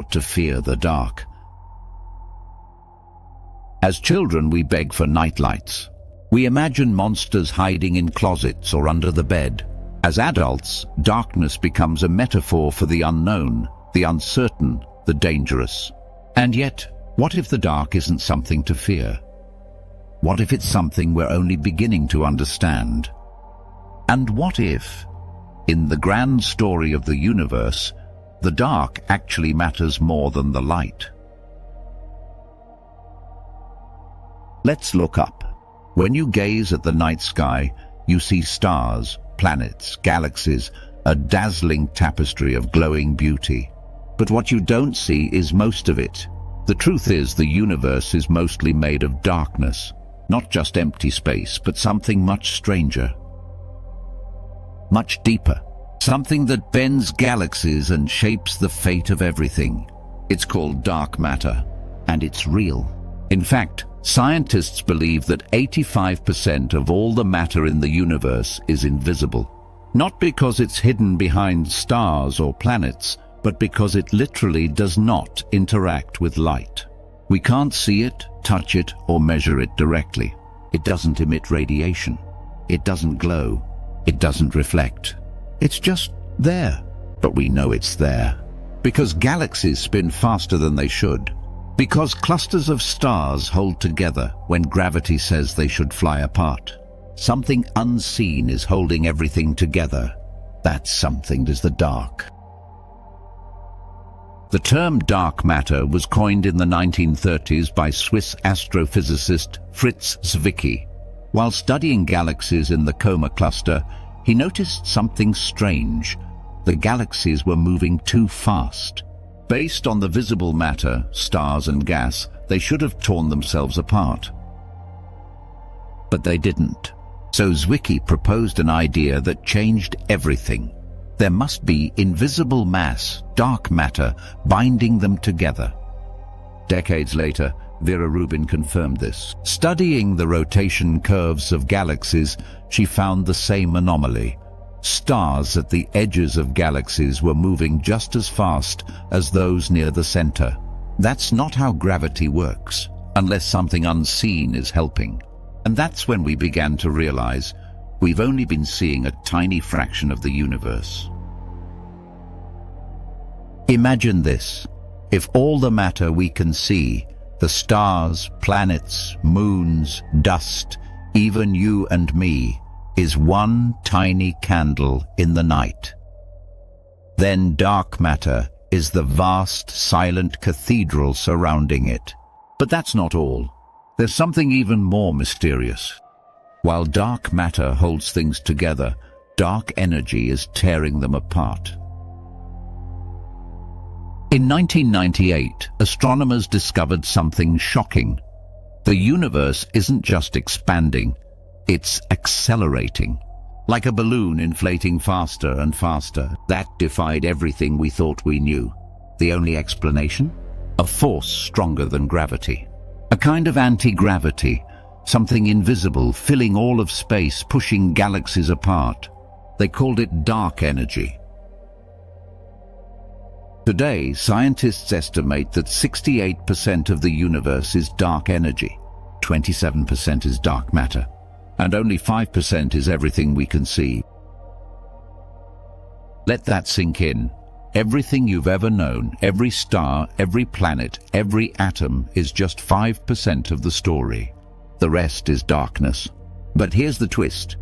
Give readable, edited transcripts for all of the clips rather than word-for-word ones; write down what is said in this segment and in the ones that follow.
not to fear the dark. As children, we beg for nightlights. We imagine monsters hiding in closets or under the bed. As adults, darkness becomes a metaphor for the unknown, the uncertain, the dangerous. And yet, what if the dark isn't something to fear? What if it's something we're only beginning to understand? And what if, in the grand story of the universe, the dark actually matters more than the light? Let's look up. When you gaze at the night sky, you see stars, planets, galaxies, a dazzling tapestry of glowing beauty. But what you don't see is most of it. The truth is, the universe is mostly made of darkness, not just empty space, but something much stranger, much deeper, something that bends galaxies and shapes the fate of everything. It's called dark matter, and it's real. In fact, scientists believe that 85% of all the matter in the universe is invisible. Not because it's hidden behind stars or planets, but because it literally does not interact with light. We can't see it, touch it, or measure it directly. It doesn't emit radiation. It doesn't glow. It doesn't reflect. It's just there. But we know it's there. Because galaxies spin faster than they should. Because clusters of stars hold together when gravity says they should fly apart. Something unseen is holding everything together. That something is the dark. The term dark matter was coined in the 1930s by Swiss astrophysicist Fritz Zwicky. While studying galaxies in the Coma cluster, he noticed something strange. The galaxies were moving too fast. Based on the visible matter, stars and gas, they should have torn themselves apart. But they didn't. So Zwicky proposed an idea that changed everything. There must be invisible mass, dark matter, binding them together. Decades later, Vera Rubin confirmed this. Studying the rotation curves of galaxies, she found the same anomaly. Stars at the edges of galaxies were moving just as fast as those near the center. That's not how gravity works, unless something unseen is helping. And that's when we began to realize we've only been seeing a tiny fraction of the universe. Imagine this. If all the matter we can see, the stars, planets, moons, dust, even you and me, is one tiny candle in the night, then dark matter is the vast, silent cathedral surrounding it. But that's not all. There's something even more mysterious. While dark matter holds things together, dark energy is tearing them apart. In 1998, astronomers discovered something shocking. The universe isn't just expanding, it's accelerating. Like a balloon inflating faster and faster. That defied everything we thought we knew. The only explanation? A force stronger than gravity. A kind of anti-gravity, something invisible, filling all of space, pushing galaxies apart. They called it dark energy. Today, scientists estimate that 68% of the universe is dark energy, 27% is dark matter, and only 5% is everything we can see. Let that sink in. Everything you've ever known, every star, every planet, every atom is just 5% of the story. The rest is darkness. But here's the twist.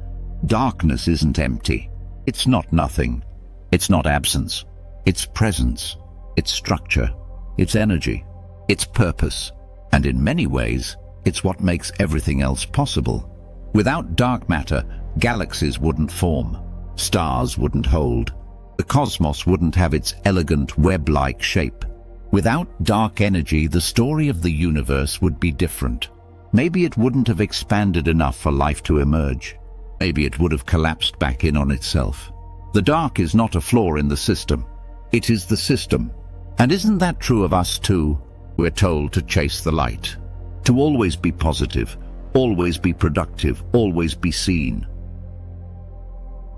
Darkness isn't empty. It's not nothing. It's not absence. It's presence. It's structure. It's energy. It's purpose. And in many ways, it's what makes everything else possible. Without dark matter, galaxies wouldn't form. Stars wouldn't hold. The cosmos wouldn't have its elegant web-like shape. Without dark energy, the story of the universe would be different. Maybe it wouldn't have expanded enough for life to emerge. Maybe it would have collapsed back in on itself. The dark is not a flaw in the system. It is the system. And isn't that true of us too? We're told to chase the light, to always be positive, always be productive, always be seen.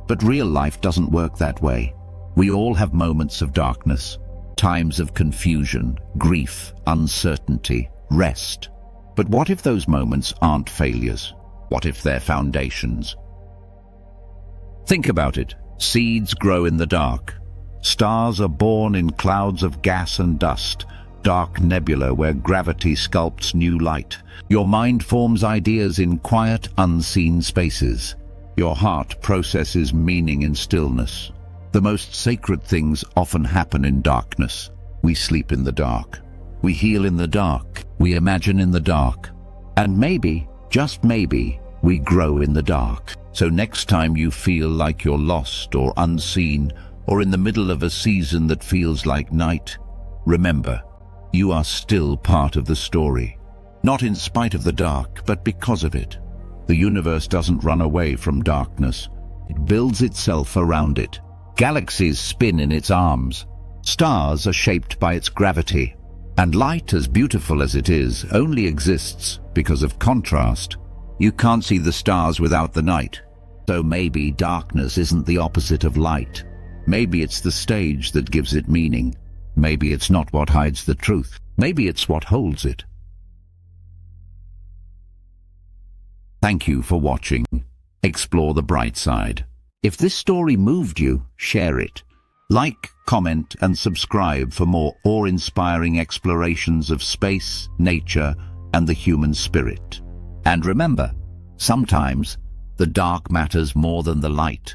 But real life doesn't work that way. We all have moments of darkness. Times of confusion, grief, uncertainty, rest. But what if those moments aren't failures? What if they're foundations? Think about it. Seeds grow in the dark. Stars are born in clouds of gas and dust, dark nebula where gravity sculpts new light. Your mind forms ideas in quiet, unseen spaces. Your heart processes meaning in stillness. The most sacred things often happen in darkness. We sleep in the dark. We heal in the dark. We imagine in the dark. And maybe, just maybe, we grow in the dark. So next time you feel like you're lost or unseen or in the middle of a season that feels like night, remember, you are still part of the story. Not in spite of the dark, but because of it. The universe doesn't run away from darkness. It builds itself around it. Galaxies spin in its arms. Stars are shaped by its gravity. And light, as beautiful as it is, only exists because of contrast. You can't see the stars without the night. So maybe darkness isn't the opposite of light. Maybe it's the stage that gives it meaning. Maybe it's not what hides the truth. Maybe it's what holds it. Thank you for watching. Explore the bright side. If this story moved you, share it. Like, comment, and subscribe for more awe-inspiring explorations of space, nature, and the human spirit. And remember, sometimes the dark matters more than the light.